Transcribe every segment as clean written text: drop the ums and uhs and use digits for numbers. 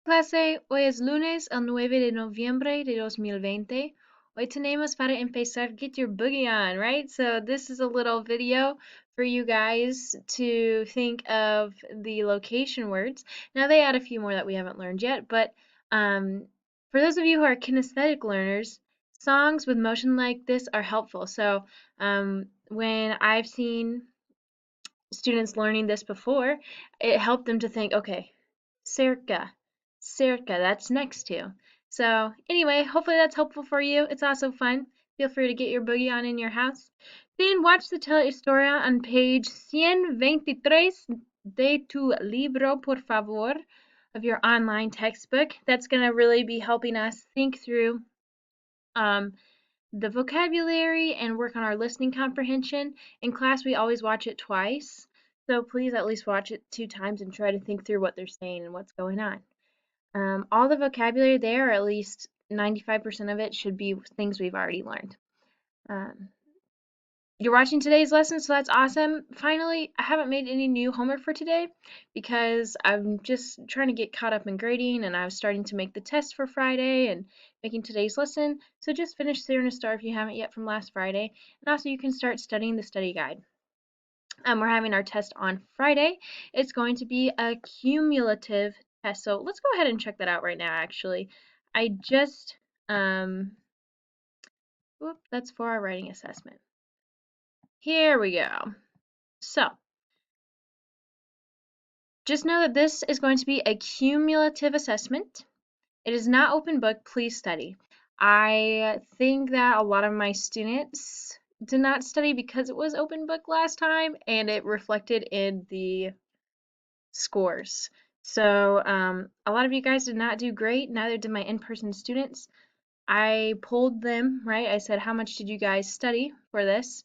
Clase, hoy es lunes, el 9 de noviembre de 2020. Hoy tenemos para empezar Get Your Boogie On, right? So this is a little video for you guys to think of the location words. Now they add a few more that we haven't learned yet, but for those of you who are kinesthetic learners, songs with motion like this are helpful. So when I've seen students learning this before, it helped them to think, okay, cerca, cerca, that's next to. So anyway, hopefully that's helpful for you. It's also fun. Feel free to get your boogie on in your house. Then watch the telehistoria on page 123 de tu libro, por favor, of your online textbook. That's going to really be helping us think through um, the vocabulary and work on our listening comprehension. In class, we always watch it twice. So please at least watch it 2 times and try to think through what they're saying and what's going on. All the vocabulary there, or at least 95% of it, should be things we've already learned. Um, you're watching today's lesson, so that's awesome. Finally, I haven't made any new homework for today because I'm just trying to get caught up in grading, and I was starting to make the test for Friday and making today's lesson. So just finish Estar and Estar if you haven't yet from last Friday. And also you can start studying the study guide. We're having our test on Friday. It's going to be a cumulative test. So let's go ahead and check that out right now, actually. I just, whoop, that's for our writing assessment. Here we go. So just know that this is going to be a cumulative assessment. It is not open book, please study. I think that a lot of my students did not study because it was open book last time and it reflected in the scores. So a lot of you guys did not do great, neither did my in-person students. I polled them, right? I said, how much did you guys study for this?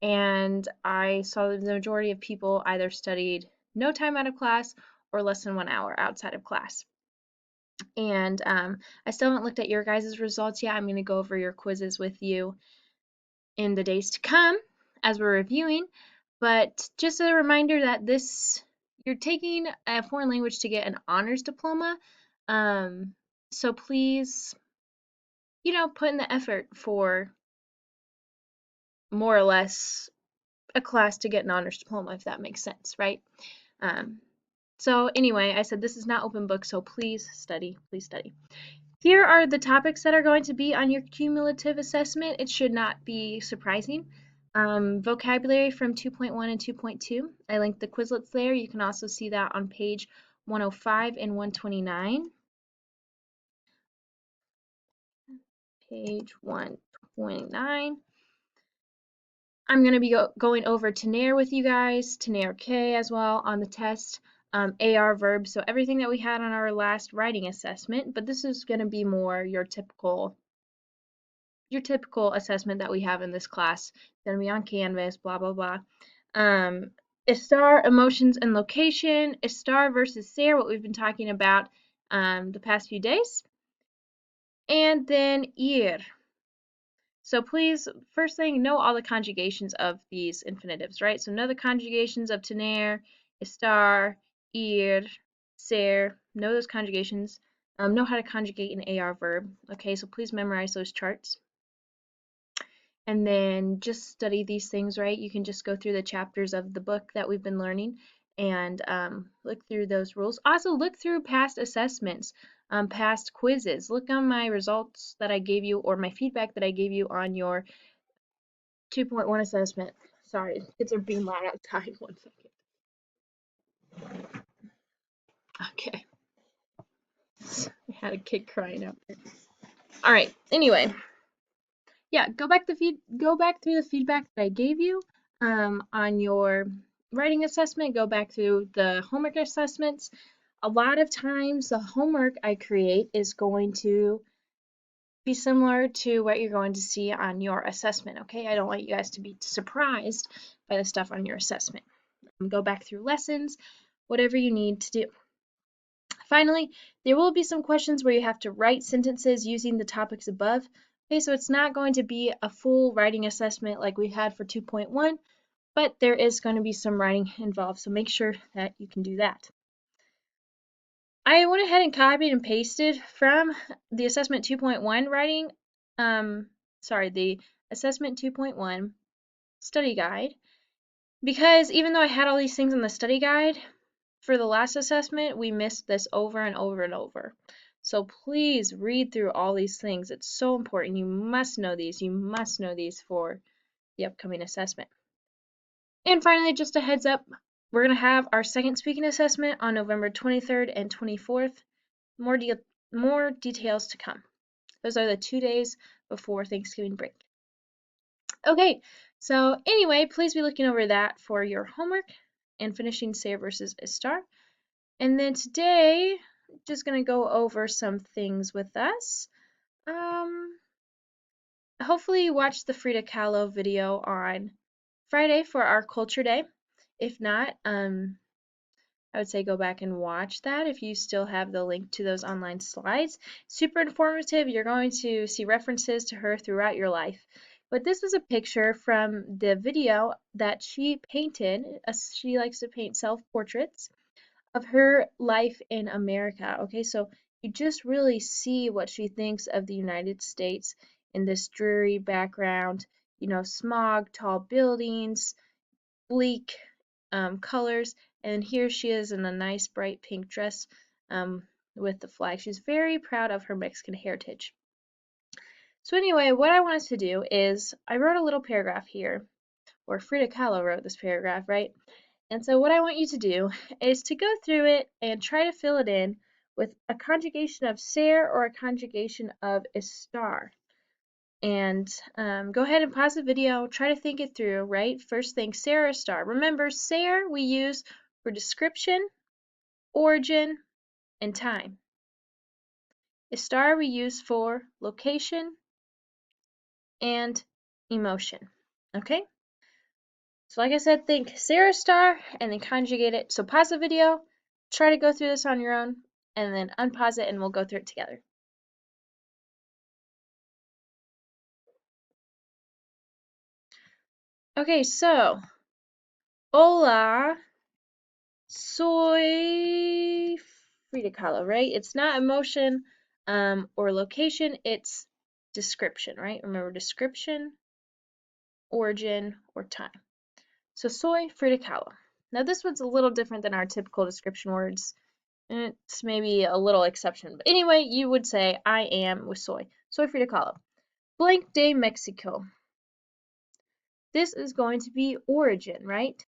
And I saw the majority of people either studied no time out of class or less than 1 hour outside of class. And I still haven't looked at your guys' results yet. I'm going to go over your quizzes with you in the days to come as we're reviewing. But just a reminder that you're taking a foreign language to get an honors diploma. So please, put in the effort for more or less a class to get an honors diploma, if that makes sense, right? Um, so anyway, I said this is not open book, so please study, please study. Here are the topics that are going to be on your cumulative assessment. It should not be surprising. Vocabulary from 2.1 and 2.2. I linked the Quizlets there. You can also see that on page 105 and 129. Page 129. I'm going to be going over Tenaire with you guys, Tenaire K as well on the test, AR verbs, so everything that we had on our last writing assessment, but this is going to be more your typical assessment that we have in this class. It's going to be on Canvas, blah, blah, blah. Estar, emotions and location, Estar versus ser, what we've been talking about the past few days. And then ir. So please, first thing, know all the conjugations of these infinitives, right? So know the conjugations of tener, estar, ir, ser. Know those conjugations. Know how to conjugate an AR verb. Okay, so please memorize those charts. And then just study these things, right? You can just go through the chapters of the book that we've been learning and look through those rules. Also, look through past assessments, past quizzes. Look on my results that I gave you or my feedback that I gave you on your 2.1 assessment. Sorry, kids are being loud outside. 1 second. Okay. I had a kid crying out there. All right. Anyway, yeah, go back through the feedback that I gave you on your writing assessment. Go back through the homework assessments. A lot of times, the homework I create is going to be similar to what you're going to see on your assessment. Okay, I don't want you guys to be surprised by the stuff on your assessment. Go back through lessons, whatever you need to do. Finally, there will be some questions where you have to write sentences using the topics above. Okay, so it's not going to be a full writing assessment like we had for 2.1, but there is going to be some writing involved, so make sure that you can do that. I went ahead and copied and pasted from the Assessment 2.1 writing, the Assessment 2.1 study guide, because even though I had all these things in the study guide, for the last assessment, we missed this over and over and over. So please read through all these things. It's so important. You must know these. You must know these for the upcoming assessment. And finally, just a heads up, we're going to have our second speaking assessment on November 23rd and 24th. More details to come. Those are the 2 days before Thanksgiving break. Okay, so anyway, please be looking over that for your homework and finishing Ser versus Estar. And then today, just going to go over some things with us. Hopefully you watched the Frida Kahlo video on Friday for our Culture Day. If not, I would say go back and watch that if you still have the link to those online slides. Super informative. You're going to see references to her throughout your life. But this was a picture from the video that she painted. She likes to paint self-portraits of her life in America. Okay, so you just really see what she thinks of the United States in this dreary background, smog, tall buildings, bleak colors, and here she is in a nice bright pink dress with the flag. She's very proud of her Mexican heritage. So anyway, what I want us to do is, I wrote a little paragraph here, or Frida Kahlo wrote this paragraph, right? And so what I want you to do is to go through it and try to fill it in with a conjugation of ser or a conjugation of estar. And go ahead and pause the video, try to think it through, right? First thing, ser or estar. Remember, ser we use for description, origin, and time. Estar we use for location and emotion. Okay? So like I said, think ser estar and then conjugate it. So pause the video, try to go through this on your own, and then unpause it and we'll go through it together. Okay, so hola, soy Frida Kahlo, right? It's not emotion or location, it's description, right? Remember description, origin, or time. So soy Frida Kahlo. Now this one's a little different than our typical description words. It's maybe a little exception. But anyway, you would say I am with soy. Soy Frida Kahlo. Blank de Mexico. This is going to be origin, right?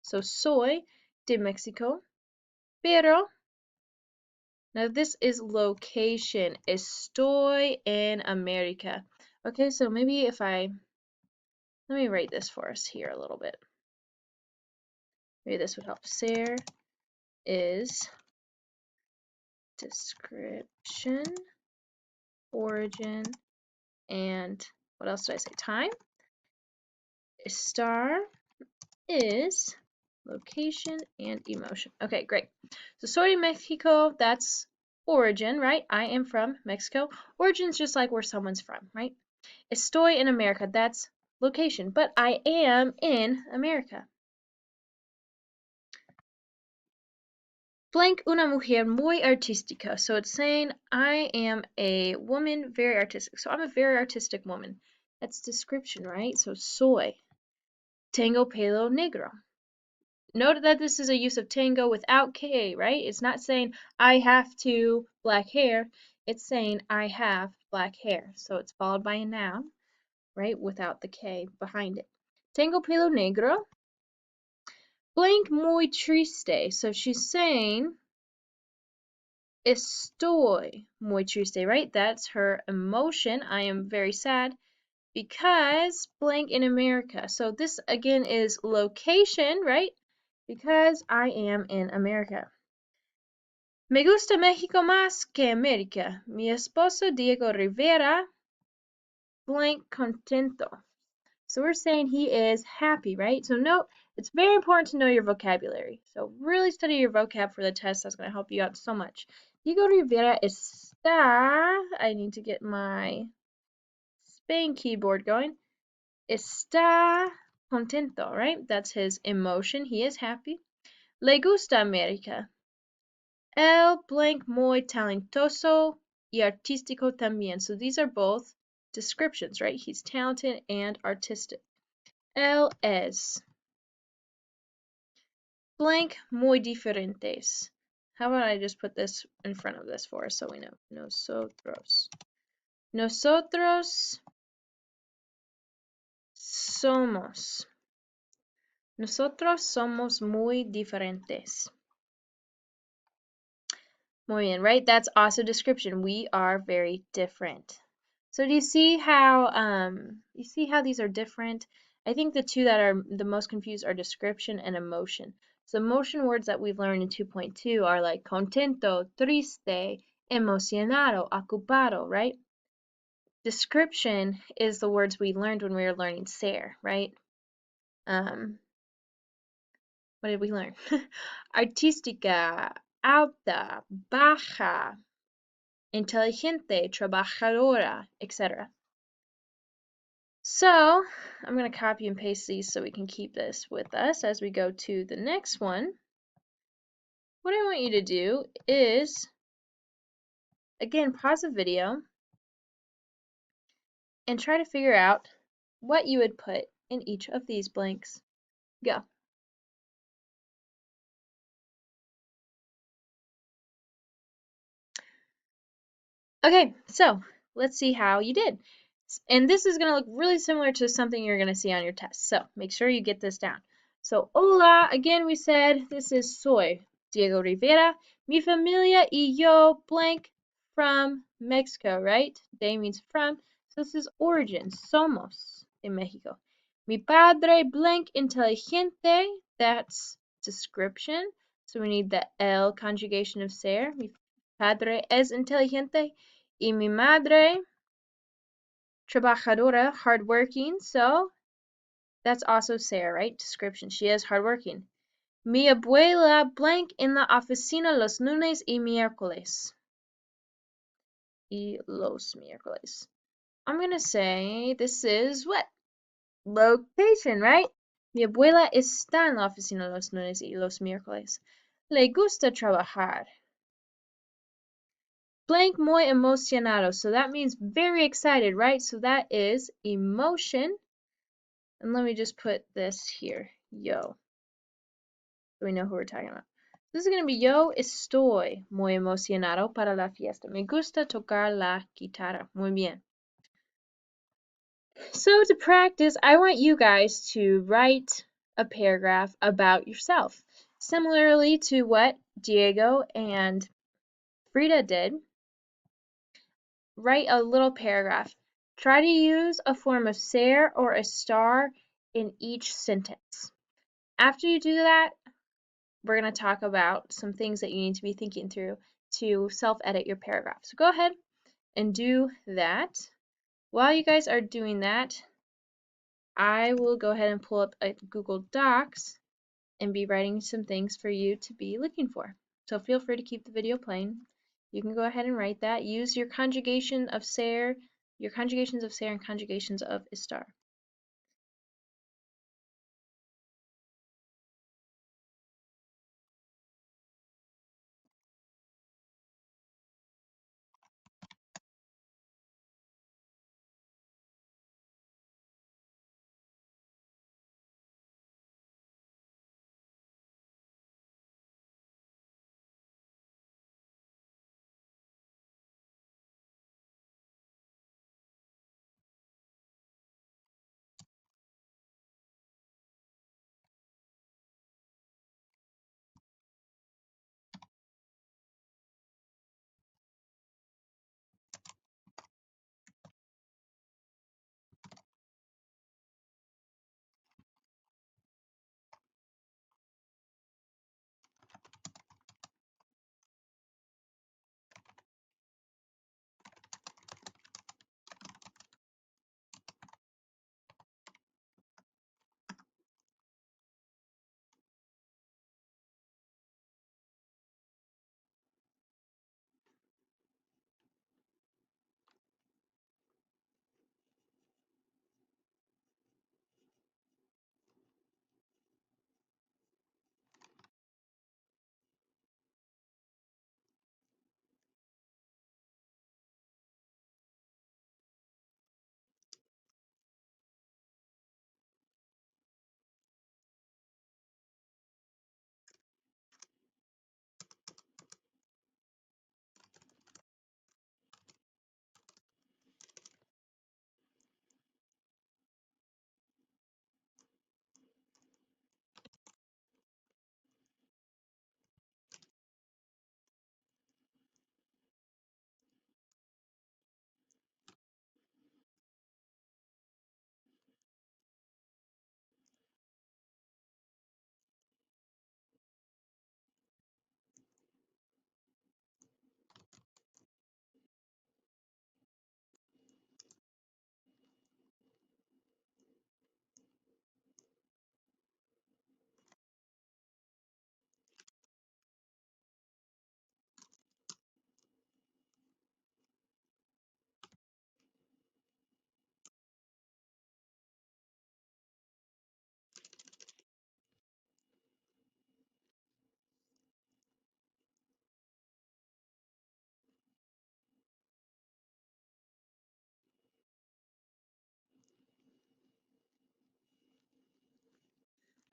So soy de Mexico. Pero. Now this is location. Estoy en America. Okay, so maybe let me write this for us here a little bit. Maybe this would help. Ser is description, origin, and what else did I say? Time. Estar is location and emotion. Okay, great. So soy de Mexico, that's origin, right? I am from Mexico. Origin's just like where someone's from, right? Estoy in America, that's location, but I am in America. Blank una mujer muy artística. So it's saying I am a woman very artistic. So I'm a very artistic woman. That's description, right? So soy. Tengo pelo negro. Note that this is a use of tango without K, right? It's not saying I have to black hair. It's saying I have black hair. So it's followed by a noun, right? Without the K behind it. Tengo pelo negro. Blank muy triste. So she's saying estoy muy triste, right? That's her emotion. I am very sad because blank in America. So this again is location, right? Because I am in America. Me gusta México más que América. Mi esposo Diego Rivera blank contento. So we're saying he is happy, right? So note, it's very important to know your vocabulary. So really study your vocab for the test. That's going to help you out so much. Diego Rivera está, I need to get my Spain keyboard going. Está contento, right? That's his emotion. He is happy. Le gusta América. El blank muy talentoso y artístico también. So these are both descriptions, right? He's talented and artistic. Él es blank muy diferentes. How about I just put this in front of this for us so we know? Nosotros. Nosotros somos. Nosotros somos muy diferentes. Muy bien, right? That's also description. We are very different. So do you see how these are different? I think the two that are the most confused are description and emotion. So emotion words that we've learned in 2.2 are like contento, triste, emocionado, ocupado, right? Description is the words we learned when we were learning ser, right? What did we learn? Artística, alta, baja, inteligente, trabajadora, etc. So I'm going to copy and paste these so we can keep this with us as we go to the next one. What I want you to do is, again, pause the video and try to figure out what you would put in each of these blanks. Go. Okay, so let's see how you did. And this is going to look really similar to something you're going to see on your test. So make sure you get this down. So hola, again we said this is soy Diego Rivera. Mi familia y yo blank from Mexico, right? De means from. So this is origin. Somos in Mexico. Mi padre blank inteligente. That's description. So we need the el conjugation of ser. Mi padre es inteligente. Y mi madre trabajadora, hardworking. So that's also ser, right? Description. She is hardworking. Mi abuela blank en la oficina los lunes y miércoles. Y los miércoles. I'm gonna say this is what? Location, right? Mi abuela está en la oficina los lunes y los miércoles. Le gusta trabajar. Blank muy emocionado. So that means very excited, right? So that is emotion. And let me just put this here. Yo. So we know who we're talking about. This is going to be yo estoy muy emocionado para la fiesta. Me gusta tocar la guitarra. Muy bien. So to practice, I want you guys to write a paragraph about yourself. Similarly to what Diego and Frida did, write a little paragraph. Try to use a form of ser or a star in each sentence. After you do that, we're going to talk about some things that you need to be thinking through to self-edit your paragraph. So go ahead and do that. While you guys are doing that, I will go ahead and pull up a Google Docs and be writing some things for you to be looking for. So feel free to keep the video playing. You can go ahead and write that. Use your conjugation of ser, your conjugations of ser and conjugations of estar.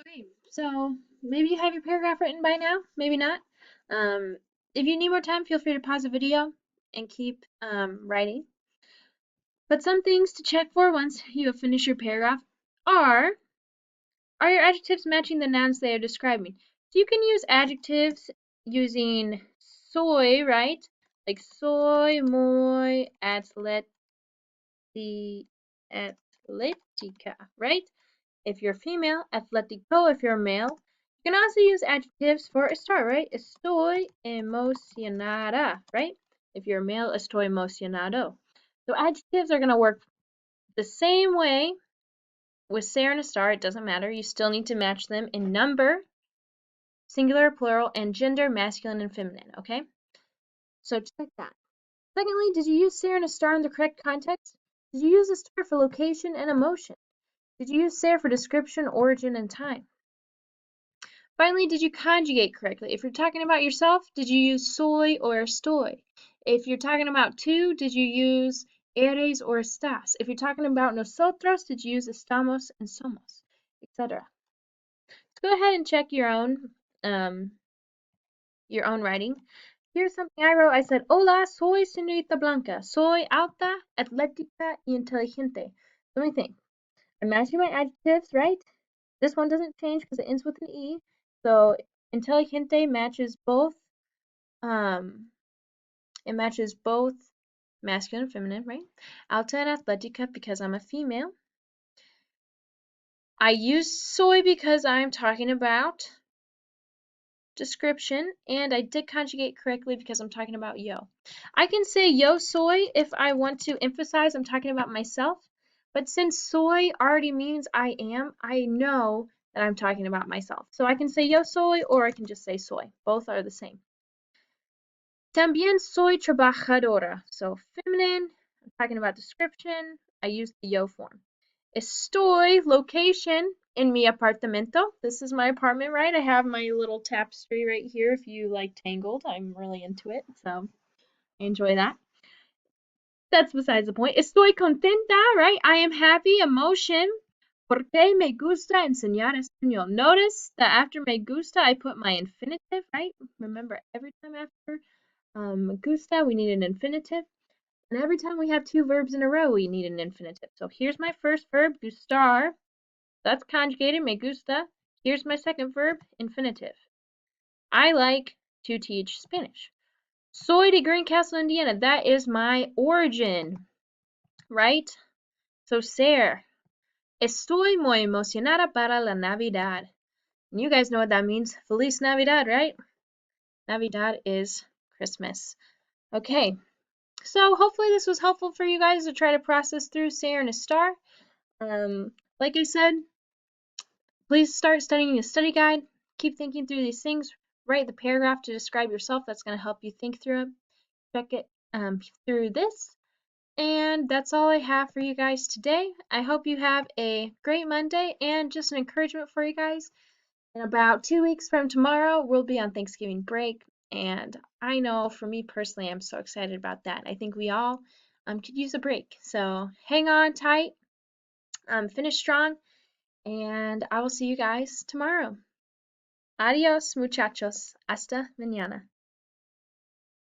Okay, so maybe you have your paragraph written by now, maybe not. Um, if you need more time, feel free to pause the video and keep writing. But some things to check for once you have finished your paragraph are are your adjectives matching the nouns they are describing? So you can use adjectives using soy, right? Like soy muy atletica, right? If you're female, atletico if you're male. You can also use adjectives for estar, right? Estoy emocionada, right? If you're male, estoy emocionado. So adjectives are going to work the same way with ser and estar. It doesn't matter. You still need to match them in number, singular, plural, and gender, masculine and feminine, okay? So check that. Secondly, did you use ser and estar in the correct context? Did you use estar for location and emotion? Did you use ser for description, origin, and time? Finally, did you conjugate correctly? If you're talking about yourself, did you use soy or estoy? If you're talking about two, did you use eres or estás? If you're talking about nosotros, did you use estamos and somos, etc.? Go ahead and check your own writing. Here's something I wrote. I said, Hola, soy señorita Blanca. Soy alta, atlética y inteligente. Let me think. I'm matching my adjectives, right? This one doesn't change because it ends with an E. So inteligente matches both. It matches both masculine and feminine, right? Alta and atlética because I'm a female. I use soy because I'm talking about description, and I did conjugate correctly because I'm talking about yo. I can say yo soy if I want to emphasize I'm talking about myself, but since soy already means I am, I know that I'm talking about myself. So I can say yo soy or I can just say soy. Both are the same. También soy trabajadora. So feminine, I'm talking about description, I use the yo form. Estoy, location, en mi apartamento. This is my apartment, right? I have my little tapestry right here. If you like Tangled, I'm really into it, so I enjoy that. That's besides the point. Estoy contenta, right? I am happy, emotion. Porque me gusta enseñar español. Notice that after me gusta, I put my infinitive, right? Remember, every time after gusta, we need an infinitive. And every time we have two verbs in a row, we need an infinitive. So here's my first verb, gustar. That's conjugated, me gusta. Here's my second verb, infinitive. I like to teach Spanish. Soy de Greencastle, Indiana. That is my origin, right? So ser. Estoy muy emocionada para la Navidad. And you guys know what that means. Feliz Navidad, right? Navidad is Christmas. Okay, so hopefully this was helpful for you guys to try to process through ser and estar. Like I said, please start studying the study guide. Keep thinking through these things. Write the paragraph to describe yourself. That's going to help you think through it. Check it through this. And that's all I have for you guys today. I hope you have a great Monday, and just an encouragement for you guys. In about 2 weeks from tomorrow, we'll be on Thanksgiving break. And I know for me personally, I'm so excited about that. I think we all could use a break. So hang on tight, finish strong, and I will see you guys tomorrow. Adios, muchachos. Hasta mañana.